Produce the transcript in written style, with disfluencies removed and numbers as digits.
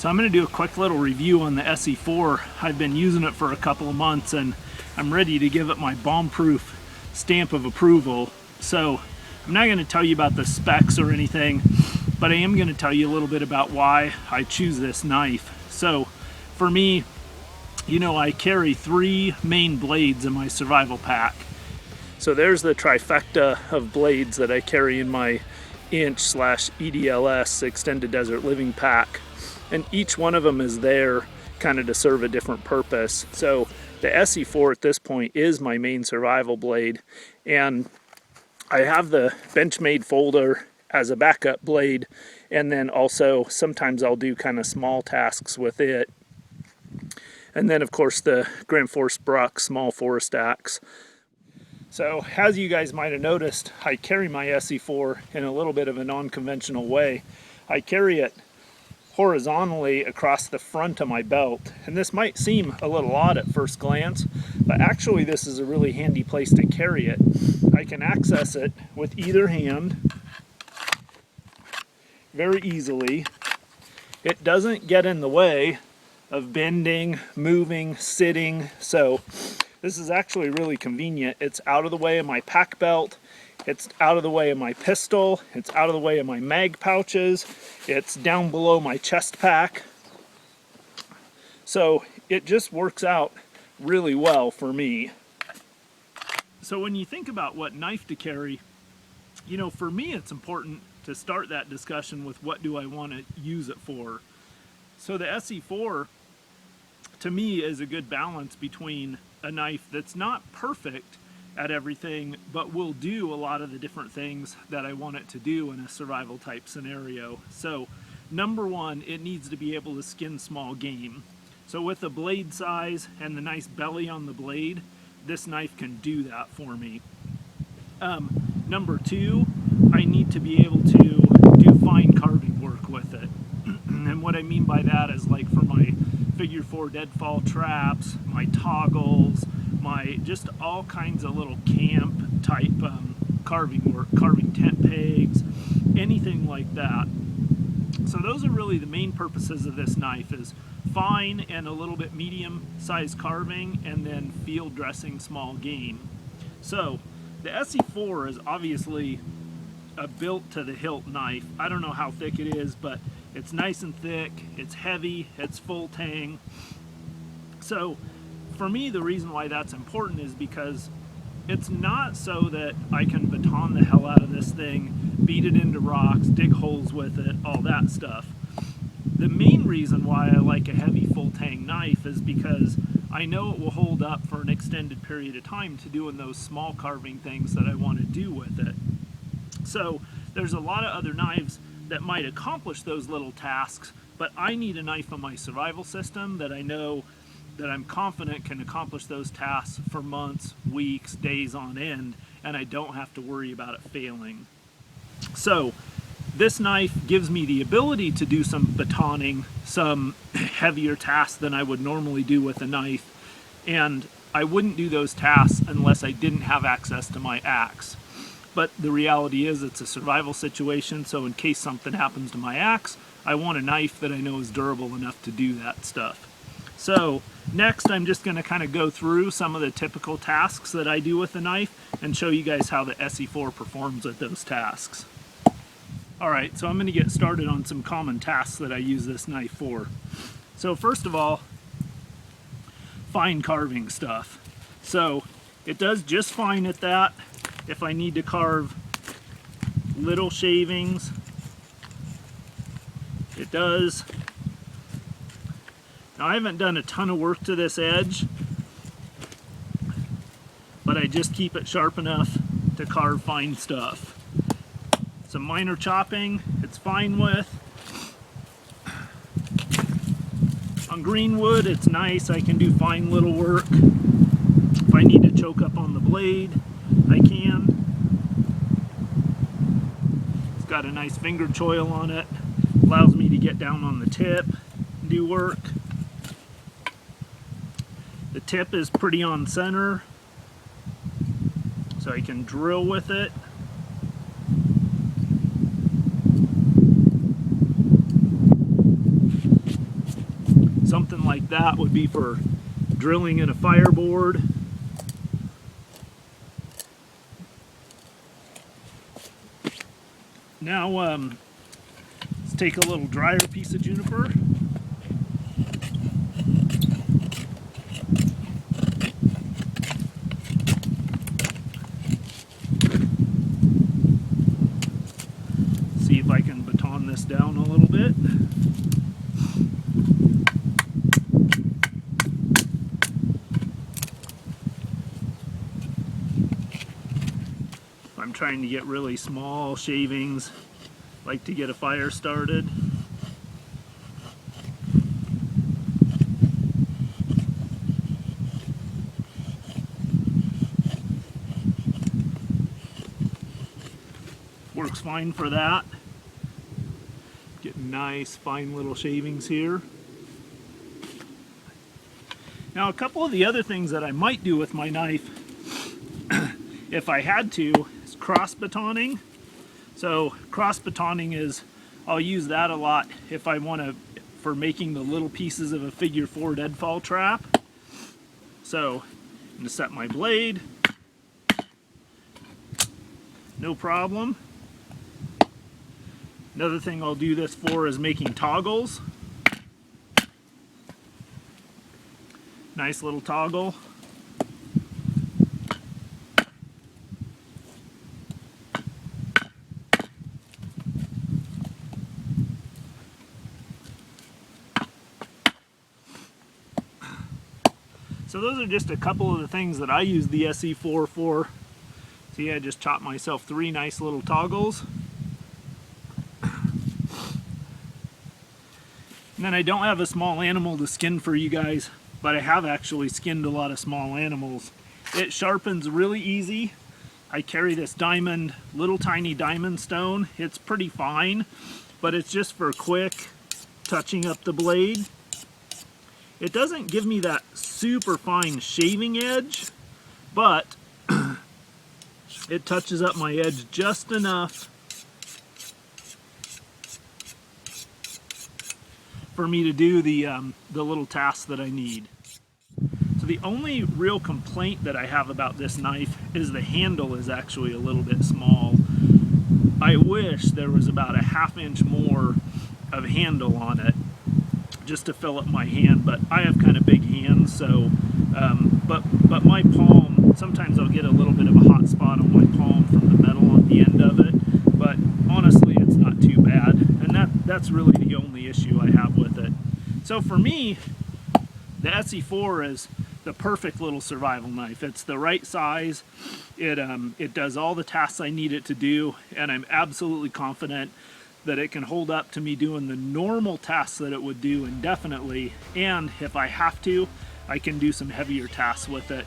So I'm going to do a quick little review on the ESEE4. I've been using it for a couple of months and I'm ready to give it my bomb-proof stamp of approval. So I'm not going to tell you about the specs or anything, but I am going to tell you a little bit about why I choose this knife. So for me, you know, I carry 3 main blades in my survival pack. So there's the trifecta of blades that I carry in my inch/EDLS extended desert living pack, and each one of them is there kind of to serve a different purpose. So the ESEE4 at this point is my main survival blade, and I have the Benchmade folder as a backup blade, and then also sometimes I'll do kind of small tasks with it. And then of course the Grand Force Bruck small forest axe. So as you guys might have noticed, I carry my ESEE4 in a little bit of a non-conventional way. I carry it horizontally across the front of my belt, and this might seem a little odd at first glance, but actually this is a really handy place to carry it. I can access it with either hand very easily. It doesn't get in the way of bending, moving, sitting, so this is actually really convenient. It's out of the way of my pack belt, it's out of the way of my pistol, it's out of the way of my mag pouches, it's down below my chest pack. So it just works out really well for me. So when you think about what knife to carry, you know, for me it's important to start that discussion with what do I want to use it for. So the ESEE4 to me is a good balance between a knife that's not perfect at everything, but will do a lot of the different things that I want it to do in a survival type scenario. So number one, it needs to be able to skin small game. So with the blade size and the nice belly on the blade, this knife can do that for me. Number two, I need to be able to do fine carving work with it. And what I mean by that is, like, for my figure 4 deadfall traps, my toggles, my just all kinds of little camp type carving work, carving tent pegs, anything like that. So those are really the main purposes of this knife, is fine and a little bit medium sized carving, and then field dressing small game. So the ESEE4 is obviously a built to the hilt knife. I don't know how thick it is, but it's nice and thick, it's heavy, it's full tang. So for me, the reason why that's important is because it's not so that I can baton the hell out of this thing, beat it into rocks, dig holes with it, all that stuff. The main reason why I like a heavy full tang knife is because I know it will hold up for an extended period of time to doing those small carving things that I want to do with it. So there's a lot of other knives that might accomplish those little tasks, but I need a knife in my survival system that I know that I'm confident can accomplish those tasks for months, weeks, days on end, and I don't have to worry about it failing. So this knife gives me the ability to do some batoning, some heavier tasks than I would normally do with a knife, and I wouldn't do those tasks unless I didn't have access to my axe. But the reality is it's a survival situation, so in case something happens to my axe, I want a knife that I know is durable enough to do that stuff. So next I'm just going to kind of go through some of the typical tasks that I do with the knife and show you guys how the ESEE4 performs at those tasks. Alright, so I'm going to get started on some common tasks that I use this knife for. So first of all, fine carving stuff. So it does just fine at that. If I need to carve little shavings, it does. Now I haven't done a ton of work to this edge, but I just keep it sharp enough to carve fine stuff. Some minor chopping, it's fine with. On green wood, it's nice, I can do fine little work. If I need to choke up on the blade, I can. It's got a nice finger choil on it, allows me to get down on the tip and do work. The tip is pretty on center, so I can drill with it. That would be for drilling in a fireboard. Now let's take a little drier piece of juniper. See if I can baton this down a little bit. I'm trying to get really small shavings, like to get a fire started. Works fine for that. Get nice fine little shavings here. Now a couple of the other things that I might do with my knife if I had to is cross batoning. So cross batoning is, I'll use that a lot if I want to, for making the little pieces of a figure 4 deadfall trap. So I'm going to set my blade, no problem. Another thing I'll do this for is making toggles. Nice little toggle. So those are just a couple of the things that I use the ESEE4 for. See, I just chopped myself 3 nice little toggles. And then I don't have a small animal to skin for you guys, but I have actually skinned a lot of small animals. It sharpens really easy. I carry this diamond, little tiny diamond stone. It's pretty fine, but it's just for quick touching up the blade. It doesn't give me that super fine shaving edge, but it touches up my edge just enough for me to do the little tasks that I need. So the only real complaint that I have about this knife is the handle is actually a little bit small. I wish there was about a 1/2 inch more of handle on it just to fill up my hand, but I have kind of big hands, so but my palm, sometimes I'll get a little bit of a hot spot on my palm from the metal on the end of it, but honestly it's not too bad, and that's really the only issue I have with it. So for me, the ESEE4 is the perfect little survival knife. It's the right size. It does all the tasks I need it to do, and I'm absolutely confident that it can hold up to me doing the normal tasks that it would do indefinitely, and if I have to, I can do some heavier tasks with it.